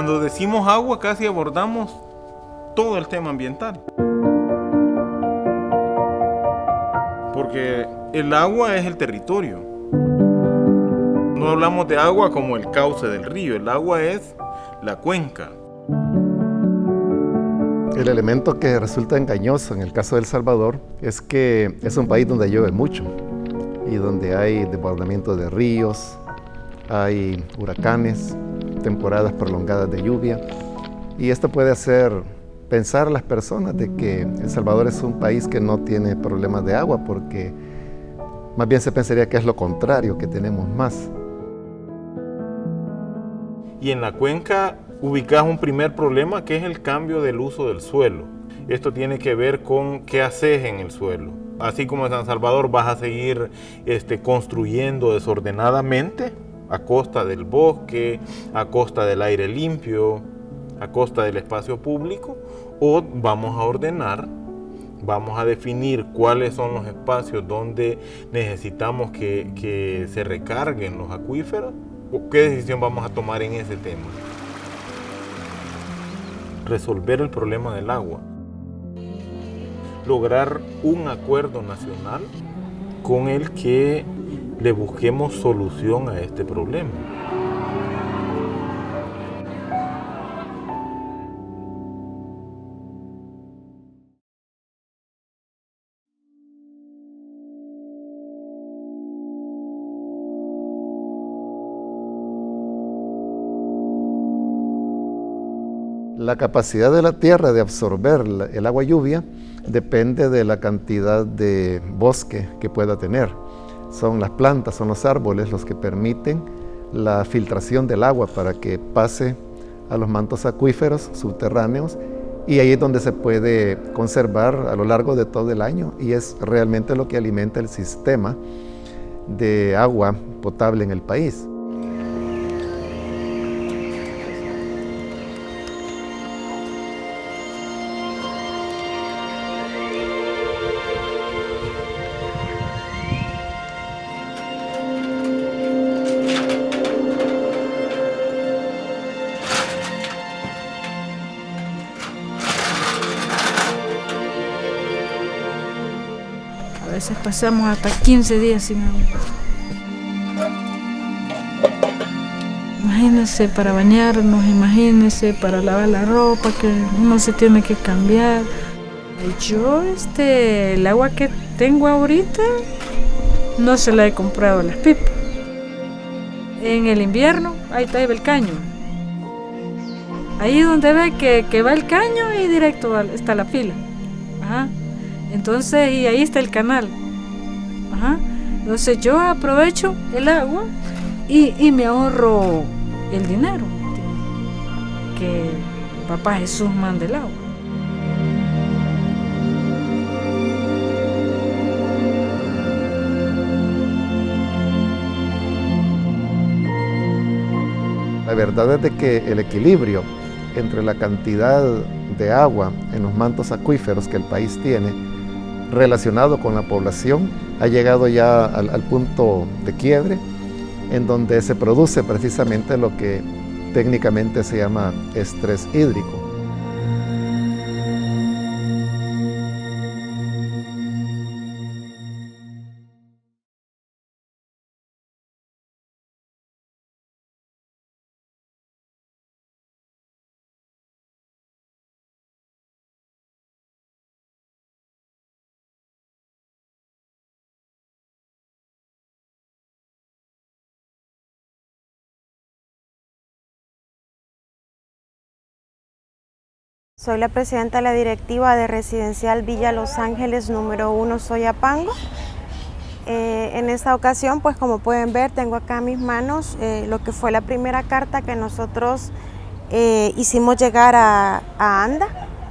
Cuando decimos agua, casi abordamos todo el tema ambiental. Porque el agua es el territorio. No hablamos de agua como el cauce del río, el agua es la cuenca. El elemento que resulta engañoso en el caso de El Salvador es que es un país donde llueve mucho y donde hay desbordamiento de ríos, hay huracanes, temporadas prolongadas de lluvia, y esto puede hacer pensar a las personas de que El Salvador es un país que no tiene problemas de agua, porque más bien se pensaría que es lo contrario, que tenemos más. Y en la cuenca ubicás un primer problema, que es el cambio del uso del suelo. Esto tiene que ver con qué haces en el suelo. Así como en San Salvador vas a seguir construyendo desordenadamente a costa del bosque, a costa del aire limpio, a costa del espacio público, o vamos a ordenar, vamos a definir cuáles son los espacios donde necesitamos que se recarguen los acuíferos. ¿Qué decisión vamos a tomar en ese tema? Resolver el problema del agua. Lograr un acuerdo nacional con el que le busquemos solución a este problema. La capacidad de la tierra de absorber el agua lluvia depende de la cantidad de bosque que pueda tener. Son las plantas, son los árboles los que permiten la filtración del agua para que pase a los mantos acuíferos subterráneos, y ahí es donde se puede conservar a lo largo de todo el año, y es realmente lo que alimenta el sistema de agua potable en el país. A veces pasamos hasta 15 días sin agua. Imagínense para bañarnos, imagínense para lavar la ropa, que uno se tiene que cambiar. Yo el agua que tengo ahorita no se la he comprado a las pipas. En el invierno, ahí está el caño. Ahí donde ve que va el caño y directo está la pila. Ajá. Entonces, y ahí está el canal. Ajá. Entonces yo aprovecho el agua y me ahorro el dinero que Papá Jesús manda el agua. La verdad es de que el equilibrio entre la cantidad de agua en los mantos acuíferos que el país tiene relacionado con la población ha llegado ya al punto de quiebre, en donde se produce precisamente lo que técnicamente se llama estrés hídrico. Soy la presidenta de la directiva de Residencial Villa Los Ángeles número 1 Soyapango. En esta ocasión, pues como pueden ver, tengo acá en mis manos lo que fue la primera carta que nosotros hicimos llegar a ANDA,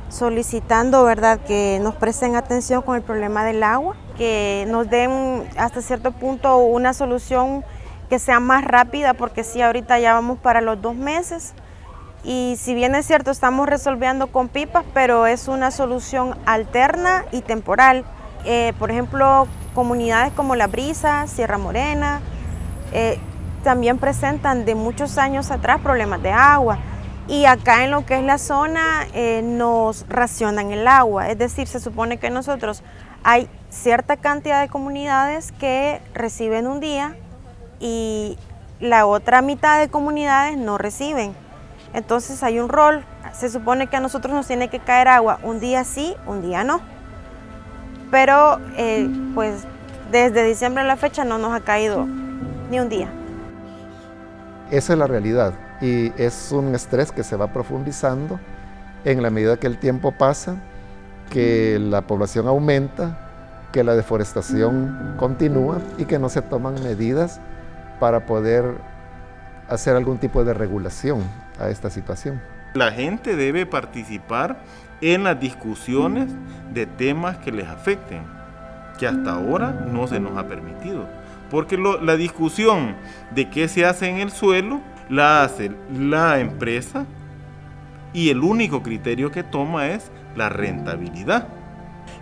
solicitando, ¿verdad?, que nos presten atención con el problema del agua, que nos den hasta cierto punto una solución que sea más rápida, porque sí, ahorita ya vamos para los 2 meses. Y si bien es cierto, estamos resolviendo con pipas, pero es una solución alterna y temporal. Por ejemplo, comunidades como La Brisa, Sierra Morena, también presentan de muchos años atrás problemas de agua. Y acá en lo que es la zona nos racionan el agua, es decir, se supone que nosotros hay cierta cantidad de comunidades que reciben un día y la otra mitad de comunidades no reciben. Entonces hay un rol, se supone que a nosotros nos tiene que caer agua un día sí, un día no. Pero pues desde diciembre a la fecha no nos ha caído ni un día. Esa es la realidad y es un estrés que se va profundizando en la medida que el tiempo pasa, que la población aumenta, que la deforestación continúa y que no se toman medidas para poder hacer algún tipo de regulación a esta situación. La gente debe participar en las discusiones de temas que les afecten, que hasta ahora no se nos ha permitido. Porque la discusión de qué se hace en el suelo la hace la empresa y el único criterio que toma es la rentabilidad.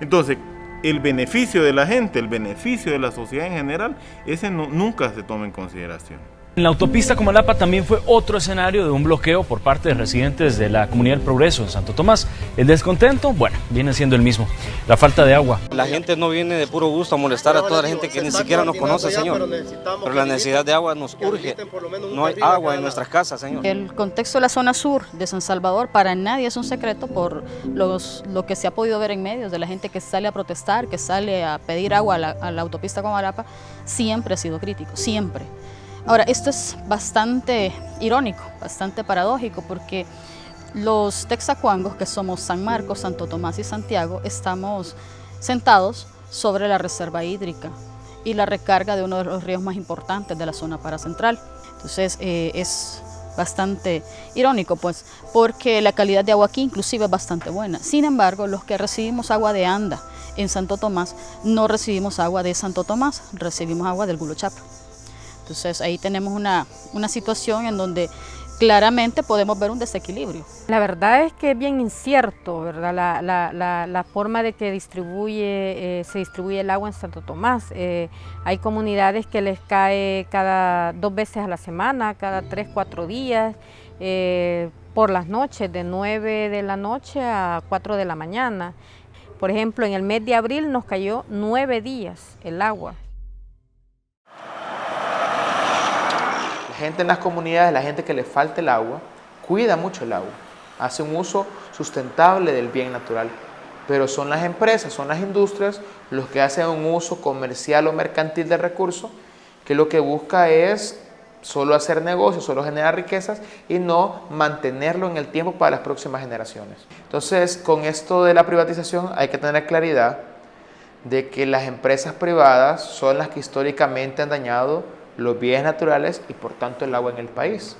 Entonces, el beneficio de la gente, el beneficio de la sociedad en general, ese nunca se toma en consideración. En la autopista Comalapa también fue otro escenario de un bloqueo por parte de residentes de la Comunidad del Progreso en Santo Tomás. El descontento, bueno, viene siendo el mismo. La falta de agua. La gente no viene de puro gusto a molestar a toda la gente que ni siquiera nos conoce, señor. Pero la necesidad de agua nos urge. No hay agua en nuestras casas, señor. El contexto de la zona sur de San Salvador para nadie es un secreto por lo que se ha podido ver en medios de la gente que sale a protestar, que sale a pedir agua a la autopista Comalapa. Siempre ha sido crítico, siempre. Ahora, esto es bastante irónico, bastante paradójico, porque los texacuangos, que somos San Marcos, Santo Tomás y Santiago, estamos sentados sobre la reserva hídrica y la recarga de uno de los ríos más importantes de la zona paracentral. Entonces, es bastante irónico, pues, porque la calidad de agua aquí inclusive es bastante buena. Sin embargo, los que recibimos agua de Anda en Santo Tomás, no recibimos agua de Santo Tomás, recibimos agua del Gulochapa. Entonces ahí tenemos una situación en donde claramente podemos ver un desequilibrio. La verdad es que es bien incierto, ¿verdad? La forma de que se distribuye el agua en Santo Tomás. Hay comunidades que les cae cada 2 veces a la semana, cada 3, 4 días, por las noches, de 9 de la noche a 4 de la mañana. Por ejemplo, en el mes de abril nos cayó 9 días el agua. La gente en las comunidades, la gente que le falta el agua, cuida mucho el agua, hace un uso sustentable del bien natural, pero son las empresas, son las industrias los que hacen un uso comercial o mercantil del recurso, que lo que busca es solo hacer negocios, solo generar riquezas y no mantenerlo en el tiempo para las próximas generaciones. Entonces, con esto de la privatización hay que tener claridad de que las empresas privadas son las que históricamente han dañado los bienes naturales y por tanto el agua en el país,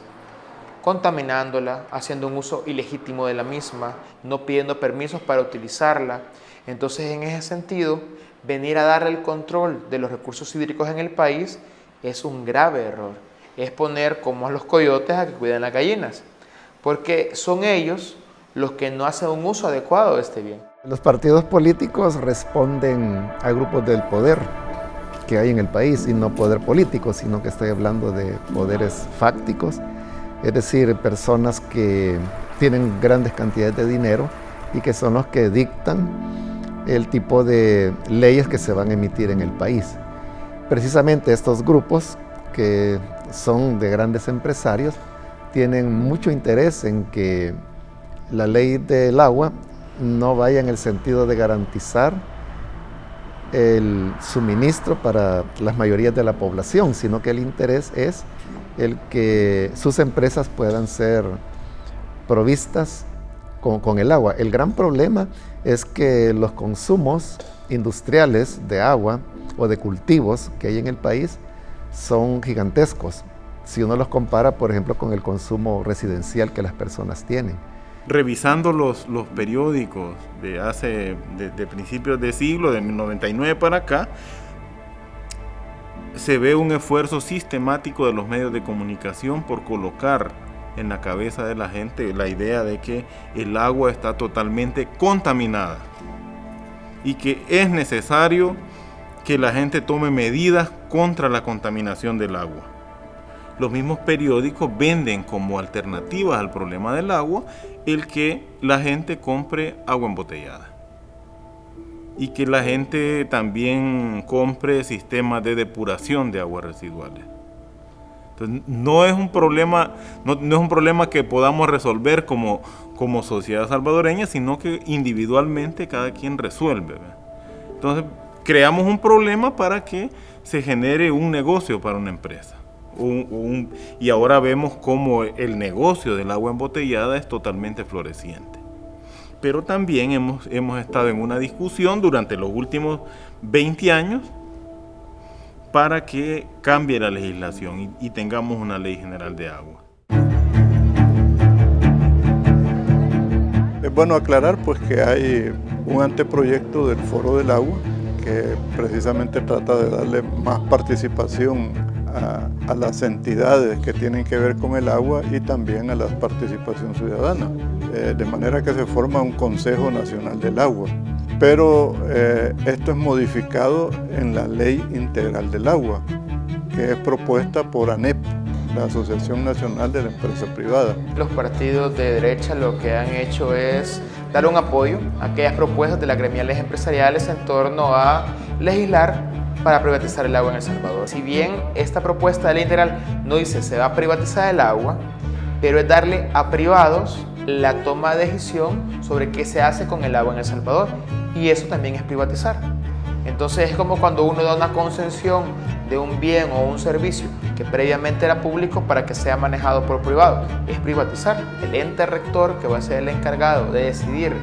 contaminándola, haciendo un uso ilegítimo de la misma, no pidiendo permisos para utilizarla. Entonces, en ese sentido, venir a darle el control de los recursos hídricos en el país es un grave error. Es poner como a los coyotes a que cuiden las gallinas, porque son ellos los que no hacen un uso adecuado de este bien. Los partidos políticos responden a grupos del poder que hay en el país, y no poder político, sino que estoy hablando de poderes fácticos, es decir, personas que tienen grandes cantidades de dinero y que son los que dictan el tipo de leyes que se van a emitir en el país. Precisamente estos grupos, que son de grandes empresarios, tienen mucho interés en que la ley del agua no vaya en el sentido de garantizar el suministro para las mayorías de la población, sino que el interés es el que sus empresas puedan ser provistas con el agua. El gran problema es que los consumos industriales de agua o de cultivos que hay en el país son gigantescos, si uno los compara, por ejemplo, con el consumo residencial que las personas tienen. Revisando los periódicos de principios de siglo, de 1999 para acá, se ve un esfuerzo sistemático de los medios de comunicación por colocar en la cabeza de la gente la idea de que el agua está totalmente contaminada y que es necesario que la gente tome medidas contra la contaminación del agua. los mismos periódicos venden como alternativas al problema del agua el que la gente compre agua embotellada y que la gente también compre sistemas de depuración de aguas residuales. Entonces, no es un problema que podamos resolver como sociedad salvadoreña, sino que individualmente cada quien resuelve, ¿verdad? Entonces, creamos un problema para que se genere un negocio para una empresa. Y ahora vemos cómo el negocio del agua embotellada es totalmente floreciente. Pero también hemos estado en una discusión durante los últimos 20 años para que cambie la legislación y tengamos una ley general de agua. Es bueno aclarar pues que hay un anteproyecto del Foro del Agua que precisamente trata de darle más participación a las entidades que tienen que ver con el agua y también a la participación ciudadana, de manera que se forma un Consejo Nacional del Agua. Pero esto es modificado en la Ley Integral del Agua, que es propuesta por ANEP, la Asociación Nacional de la Empresa Privada. Los partidos de derecha lo que han hecho es dar un apoyo a aquellas propuestas de las gremiales empresariales en torno a legislar para privatizar el agua en El Salvador. Si bien esta propuesta de ley integral no dice se va a privatizar el agua, pero es darle a privados la toma de decisión sobre qué se hace con el agua en El Salvador, y eso también es privatizar. Entonces es como cuando uno da una concesión de un bien o un servicio que previamente era público para que sea manejado por privado. Es privatizar. El ente rector, que va a ser el encargado de decidir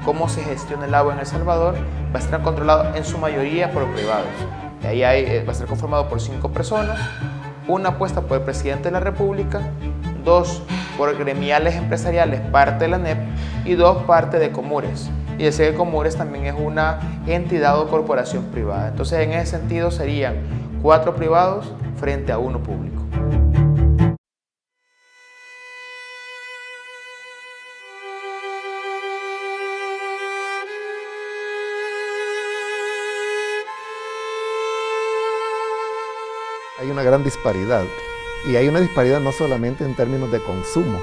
cómo se gestiona el agua en El Salvador, va a estar controlado en su mayoría por privados. Y ahí va a estar conformado por 5 personas, una puesta por el presidente de la República, 2 por gremiales empresariales, parte de la ANEP, y 2 parte de Comures. Y ese de Comures también es una entidad o corporación privada. Entonces, en ese sentido serían 4 privados frente a 1 público. Hay una gran disparidad, y hay una disparidad no solamente en términos de consumo,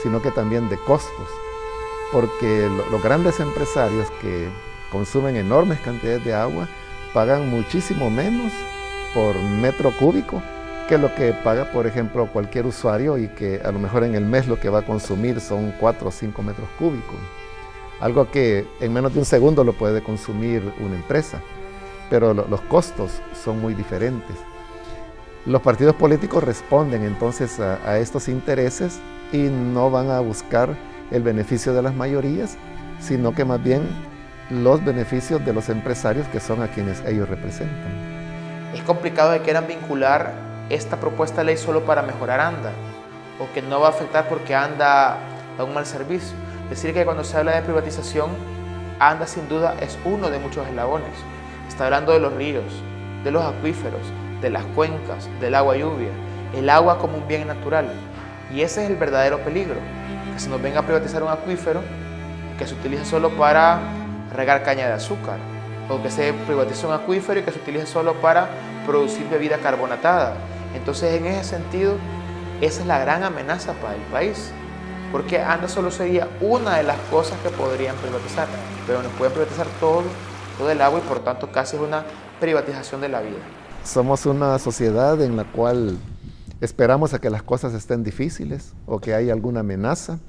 sino que también de costos, porque los grandes empresarios que consumen enormes cantidades de agua pagan muchísimo menos por metro cúbico que lo que paga, por ejemplo, cualquier usuario, y que a lo mejor en el mes lo que va a consumir son 4 o 5 metros cúbicos, algo que en menos de un segundo lo puede consumir una empresa, pero los costos son muy diferentes. Los partidos políticos responden entonces a estos intereses y no van a buscar el beneficio de las mayorías, sino que más bien los beneficios de los empresarios, que son a quienes ellos representan. Es complicado que quieran vincular esta propuesta de ley solo para mejorar ANDA, o que no va a afectar porque ANDA da un mal servicio. Decir que cuando se habla de privatización, ANDA sin duda es uno de muchos eslabones. Está hablando de los ríos, de los acuíferos, de las cuencas, del agua lluvia, el agua como un bien natural. Y ese es el verdadero peligro, que se nos venga a privatizar un acuífero que se utiliza solo para regar caña de azúcar, o que se privatice un acuífero y que se utilice solo para producir bebida carbonatada. Entonces, en ese sentido, esa es la gran amenaza para el país, porque ANDA solo sería una de las cosas que podrían privatizar, pero nos pueden privatizar todo el agua, y por tanto casi es una privatización de la vida. Somos una sociedad en la cual esperamos a que las cosas estén difíciles o que haya alguna amenaza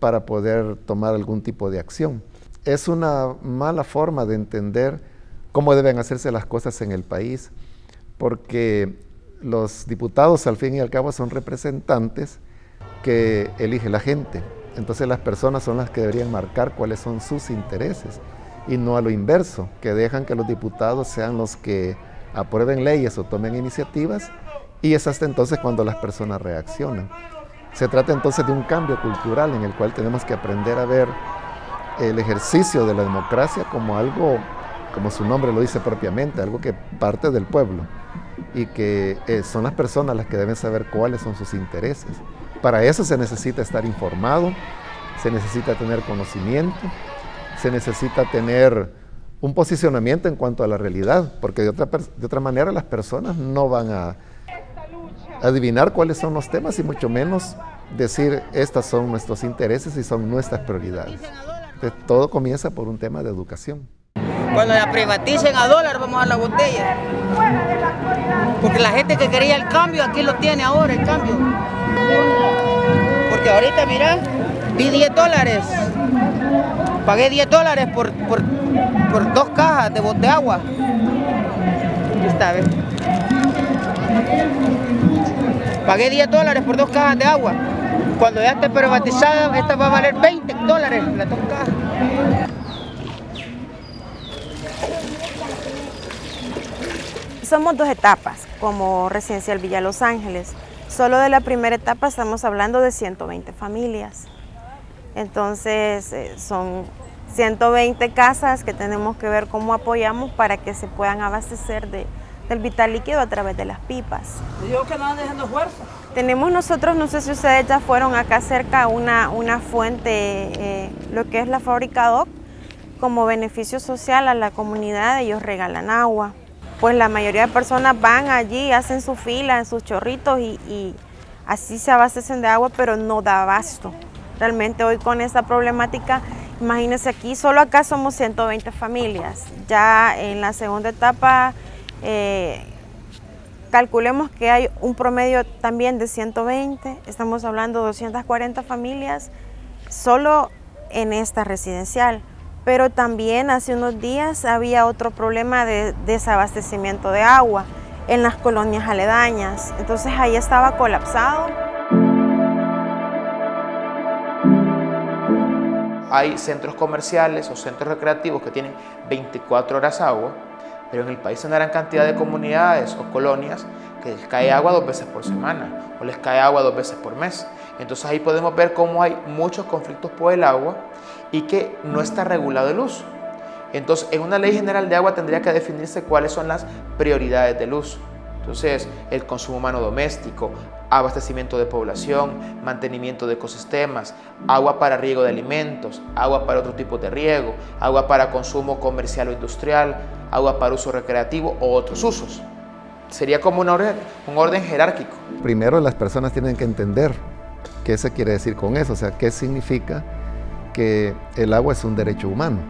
para poder tomar algún tipo de acción. Es una mala forma de entender cómo deben hacerse las cosas en el país, porque los diputados al fin y al cabo son representantes que elige la gente. Entonces las personas son las que deberían marcar cuáles son sus intereses, y no a lo inverso, que dejan que los diputados sean los que aprueben leyes o tomen iniciativas, y es hasta entonces cuando las personas reaccionan. Se trata entonces de un cambio cultural en el cual tenemos que aprender a ver el ejercicio de la democracia como algo, como su nombre lo dice propiamente, algo que parte del pueblo, y que son las personas las que deben saber cuáles son sus intereses. Para eso se necesita estar informado, se necesita tener conocimiento, se necesita tener un posicionamiento en cuanto a la realidad, porque de otra manera las personas no van adivinar cuáles son los temas y mucho menos decir estos son nuestros intereses y son nuestras prioridades. Entonces, todo comienza por un tema de educación. Cuando la privaticen a dólar vamos a la botella. Porque la gente que quería el cambio aquí lo tiene ahora, el cambio. Porque ahorita mira, di $10. Pagué $10 por 2 cajas de agua. Aquí está, ¿ves? Pagué $10 por 2 cajas de agua. Cuando ya esté privatizada, esta va a valer $20 las 2 cajas. Somos 2 etapas como Residencial Villa Los Ángeles. Solo de la primera etapa estamos hablando de 120 familias. Entonces son 120 casas que tenemos que ver cómo apoyamos para que se puedan abastecer del vital líquido a través de las pipas. Digo que no andan dejando fuerza. Tenemos nosotros, no sé si ustedes ya fueron acá cerca, una fuente, lo que es la fábrica DOC, como beneficio social a la comunidad, ellos regalan agua. Pues la mayoría de personas van allí, hacen su fila en sus chorritos y así se abastecen de agua, pero no da abasto. Realmente hoy con esta problemática, imagínense aquí, solo acá somos 120 familias. Ya en la segunda etapa, calculemos que hay un promedio también de 120, estamos hablando de 240 familias solo en esta residencial. Pero también hace unos días había otro problema de desabastecimiento de agua en las colonias aledañas. Entonces ahí estaba colapsado. Hay centros comerciales o centros recreativos que tienen 24 horas agua, pero en el país hay una gran cantidad de comunidades o colonias que les cae agua 2 veces por semana o les cae agua 2 veces por mes. Entonces ahí podemos ver cómo hay muchos conflictos por el agua y que no está regulado el uso. Entonces, en una ley general de agua tendría que definirse cuáles son las prioridades del uso. Entonces, el consumo humano doméstico, abastecimiento de población, mantenimiento de ecosistemas, agua para riego de alimentos, agua para otro tipo de riego, agua para consumo comercial o industrial, agua para uso recreativo o otros usos. Sería como un orden jerárquico. Primero, las personas tienen que entender qué se quiere decir con eso, o sea, qué significa que el agua es un derecho humano.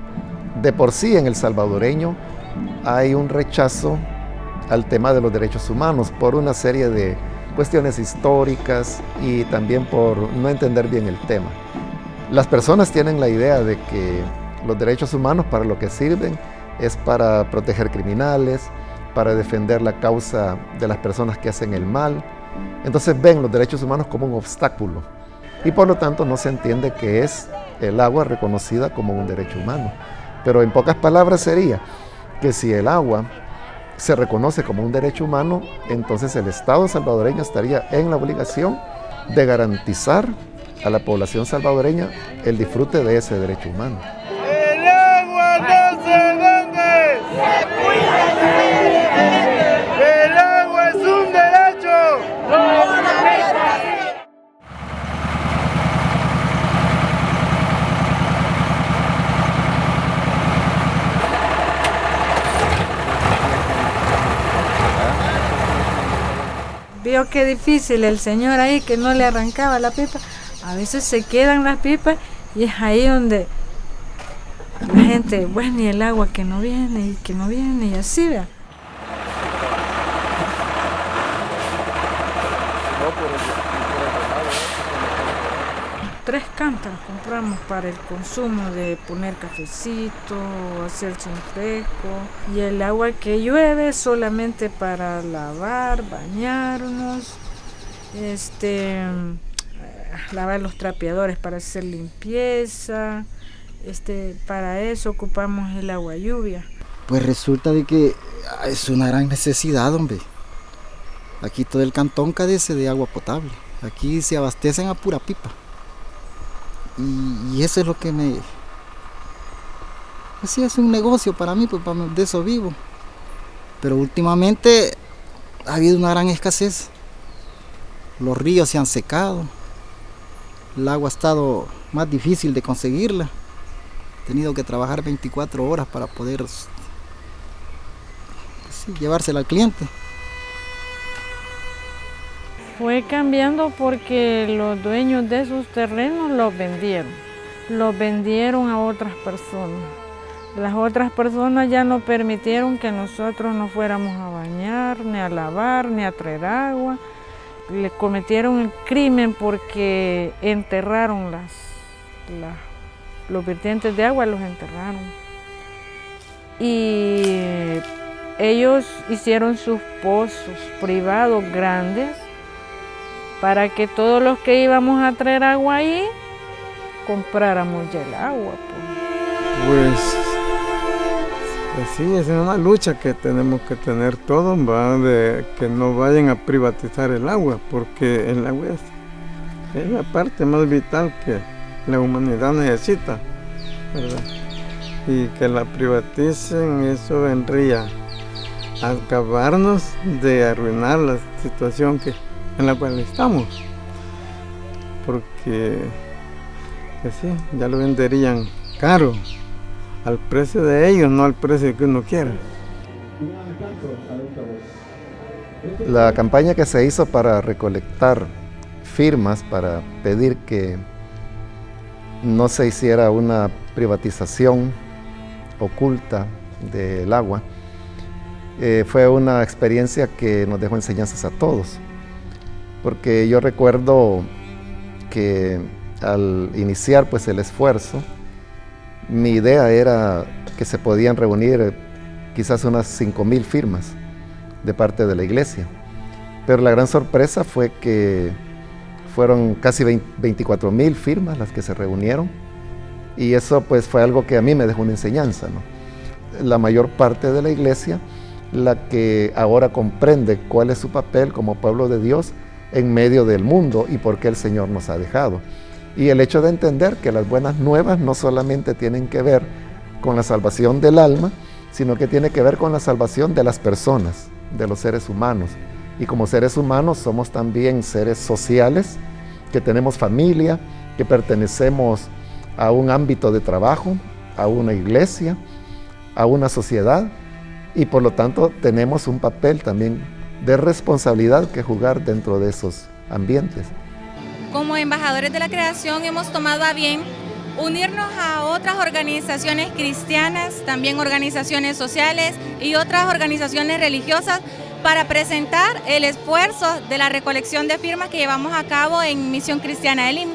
De por sí en el salvadoreño hay un rechazo al tema de los derechos humanos por una serie de cuestiones históricas y también por no entender bien el tema. Las personas tienen la idea de que los derechos humanos para lo que sirven es para proteger criminales, para defender la causa de las personas que hacen el mal. Entonces ven los derechos humanos como un obstáculo y por lo tanto no se entiende que es el agua reconocida como un derecho humano. Pero en pocas palabras sería que si el agua se reconoce como un derecho humano, entonces el Estado salvadoreño estaría en la obligación de garantizar a la población salvadoreña el disfrute de ese derecho humano. ¡El agua no se vende! ¡Se cuida! ¡El agua es un derecho! ¡No una mercancía! Vio qué difícil el señor ahí que no le arrancaba la pipa. A veces se quedan las pipas y es ahí donde la gente, bueno, y el agua que no viene y así, vea. Tres cántaros compramos para el consumo de poner cafecito, hacerse un fresco, y el agua que llueve solamente para lavar, bañarnos, lavar los trapeadores para hacer limpieza, para eso ocupamos el agua lluvia. Pues resulta de que es una gran necesidad, hombre. Aquí todo el cantón carece de agua potable. Aquí se abastecen a pura pipa. Y eso es lo que pues sí, es un negocio para mí, pues de eso vivo. Pero últimamente ha habido una gran escasez. Los ríos se han secado. El agua ha estado más difícil de conseguirla. He tenido que trabajar 24 horas para poder pues sí, llevársela al cliente. Fue cambiando porque los dueños de esos terrenos los vendieron a otras personas. Las otras personas ya no permitieron que nosotros nos fuéramos a bañar, ni a lavar, ni a traer agua. Le cometieron el crimen porque enterraron los vertientes de agua, los enterraron. Y ellos hicieron sus pozos privados grandes para que todos los que íbamos a traer agua ahí compráramos ya el agua. Pues sí, es una lucha que tenemos que tener todos, de que no vayan a privatizar el agua, porque el agua es la parte más vital que la humanidad necesita, ¿verdad? Y que la privaticen, eso vendría a acabarnos de arruinar la situación en la cual estamos, porque pues sí, ya lo venderían caro, al precio de ellos, no al precio que uno quiera. La campaña que se hizo para recolectar firmas para pedir que no se hiciera una privatización oculta del agua, fue una experiencia que nos dejó enseñanzas a todos, porque yo recuerdo que al iniciar pues el esfuerzo, mi idea era que se podían reunir quizás unas 5,000 firmas de parte de la iglesia, pero la gran sorpresa fue que fueron casi 24,000 firmas las que se reunieron, y eso pues fue algo que a mí me dejó una enseñanza, ¿no? La mayor parte de la iglesia, la que ahora comprende cuál es su papel como pueblo de Dios en medio del mundo y por qué el Señor nos ha dejado. Y el hecho de entender que las buenas nuevas no solamente tienen que ver con la salvación del alma, sino que tiene que ver con la salvación de las personas, de los seres humanos. Y como seres humanos somos también seres sociales, que tenemos familia, que pertenecemos a un ámbito de trabajo, a una iglesia, a una sociedad, y por lo tanto tenemos un papel también de responsabilidad que jugar dentro de esos ambientes. Como embajadores de la creación hemos tomado a bien unirnos a otras organizaciones cristianas, también organizaciones sociales y otras organizaciones religiosas para presentar el esfuerzo de la recolección de firmas que llevamos a cabo en Misión Cristiana Elim.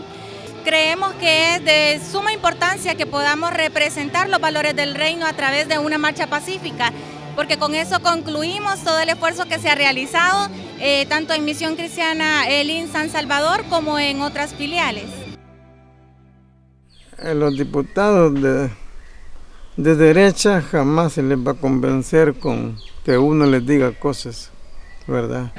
Creemos que es de suma importancia que podamos representar los valores del reino a través de una marcha pacífica, porque con eso concluimos todo el esfuerzo que se ha realizado tanto en Misión Cristiana Elim San Salvador como en otras filiales. Los diputados de derecha jamás se les va a convencer con que uno les diga cosas, ¿verdad?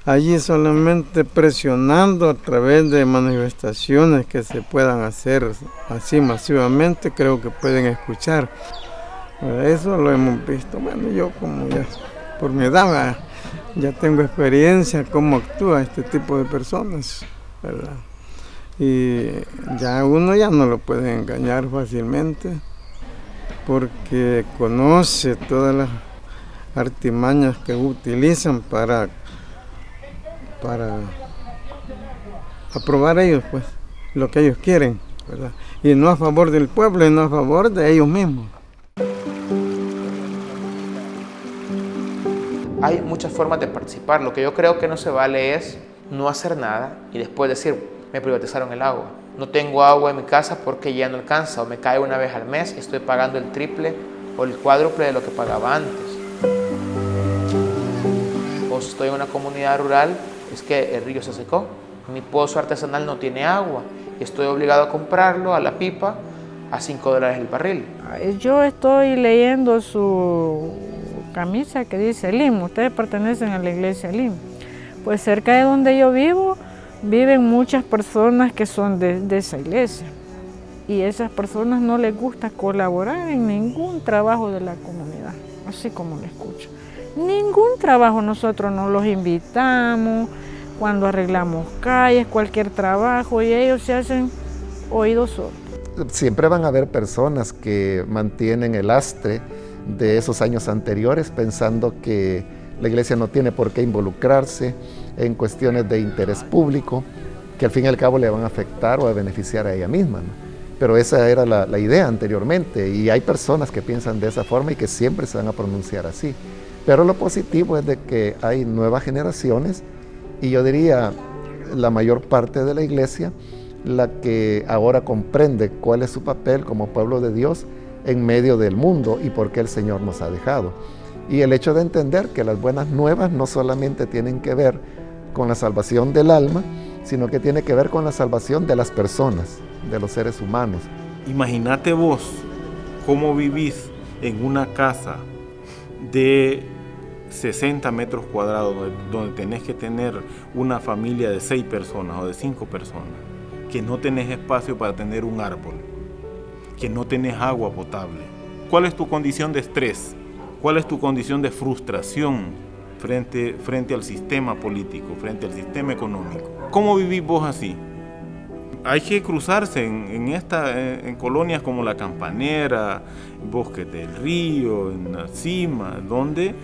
Allí solamente presionando a través de manifestaciones que se puedan hacer así masivamente, creo que pueden escuchar. Eso lo hemos visto. Bueno, yo como ya por mi edad ya tengo experiencia cómo actúa este tipo de personas, ¿verdad? Y ya uno ya no lo puede engañar fácilmente porque conoce todas las artimañas que utilizan para aprobar ellos pues lo que ellos quieren, ¿verdad? Y no a favor del pueblo y no a favor de ellos mismos. Hay muchas formas de participar. Lo que yo creo que no se vale es no hacer nada y después decir, me privatizaron el agua. No tengo agua en mi casa porque ya no alcanza, o me cae una vez al mes y estoy pagando el triple o el cuádruple de lo que pagaba antes. O si estoy en una comunidad rural, es que el río se secó. Mi pozo artesanal no tiene agua y estoy obligado a comprarlo a la pipa a $5 el barril. Yo estoy leyendo su camisa que dice Elim, ustedes pertenecen a la iglesia Elim. Pues cerca de donde yo vivo, viven muchas personas que son de esa iglesia. Y esas personas no les gusta colaborar en ningún trabajo de la comunidad, así como lo escucho. Ningún trabajo nosotros nos los invitamos, cuando arreglamos calles, cualquier trabajo, y ellos se hacen oídos sordos. Siempre van a haber personas que mantienen el lastre de esos años anteriores pensando que la iglesia no tiene por qué involucrarse en cuestiones de interés público, que al fin y al cabo le van a afectar o a beneficiar a ella misma, ¿no? Pero esa era la idea anteriormente, y hay personas que piensan de esa forma y que siempre se van a pronunciar así. Pero lo positivo es de que hay nuevas generaciones, y yo diría la mayor parte de la iglesia, la que ahora comprende cuál es su papel como pueblo de Dios en medio del mundo y por qué el Señor nos ha dejado. Y el hecho de entender que las buenas nuevas no solamente tienen que ver con la salvación del alma, sino que tiene que ver con la salvación de las personas, de los seres humanos. Imagínate vos cómo vivís en una casa de 60 metros cuadrados, donde tenés que tener una familia de 6 personas o de 5 personas, que no tenés espacio para tener un árbol, que no tenés agua potable. ¿Cuál es tu condición de estrés? ¿Cuál es tu condición de frustración frente al sistema político, frente al sistema económico? ¿Cómo vivís vos así? Hay que cruzarse en colonias como La Campanera, Bosques del Río, en La Cima, donde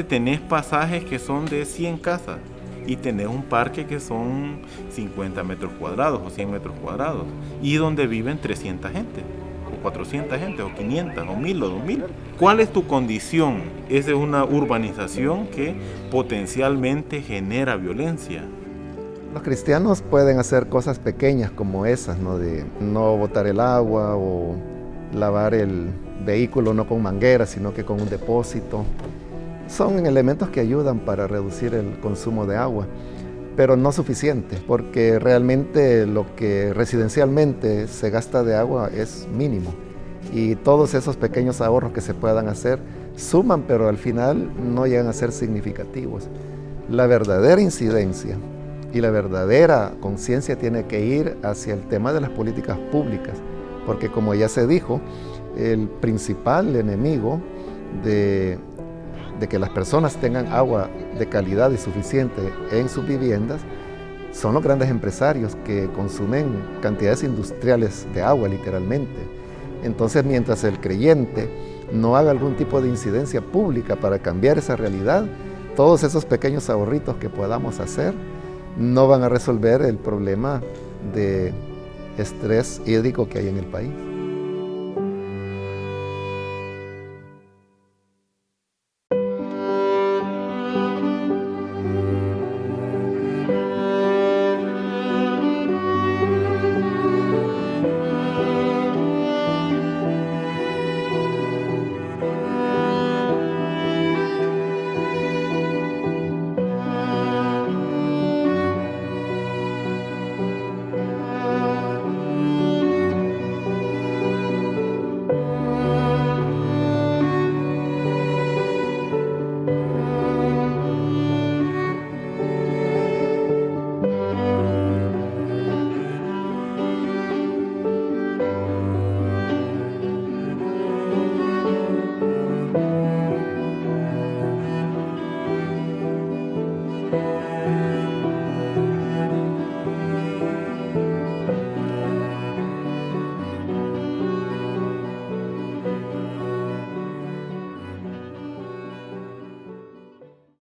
tenés pasajes que son de 100 casas y tenés un parque que son 50 metros cuadrados o 100 metros cuadrados y donde viven 300 gente, o 400 gente, o 500, o 1000, o 2000. ¿Cuál es tu condición? Esa es una urbanización que potencialmente genera violencia. Los cristianos pueden hacer cosas pequeñas como esas, ¿no? De no botar el agua o lavar el vehículo no con manguera, sino que con un depósito. Son elementos que ayudan para reducir el consumo de agua, pero no suficiente, porque realmente lo que residencialmente se gasta de agua es mínimo. Y todos esos pequeños ahorros que se puedan hacer suman, pero al final no llegan a ser significativos. La verdadera incidencia y la verdadera conciencia tiene que ir hacia el tema de las políticas públicas, porque como ya se dijo, el principal enemigo de que las personas tengan agua de calidad y suficiente en sus viviendas son los grandes empresarios que consumen cantidades industriales de agua literalmente. Entonces, mientras el creyente no haga algún tipo de incidencia pública para cambiar esa realidad, todos esos pequeños ahorritos que podamos hacer no van a resolver el problema de estrés hídrico que hay en el país.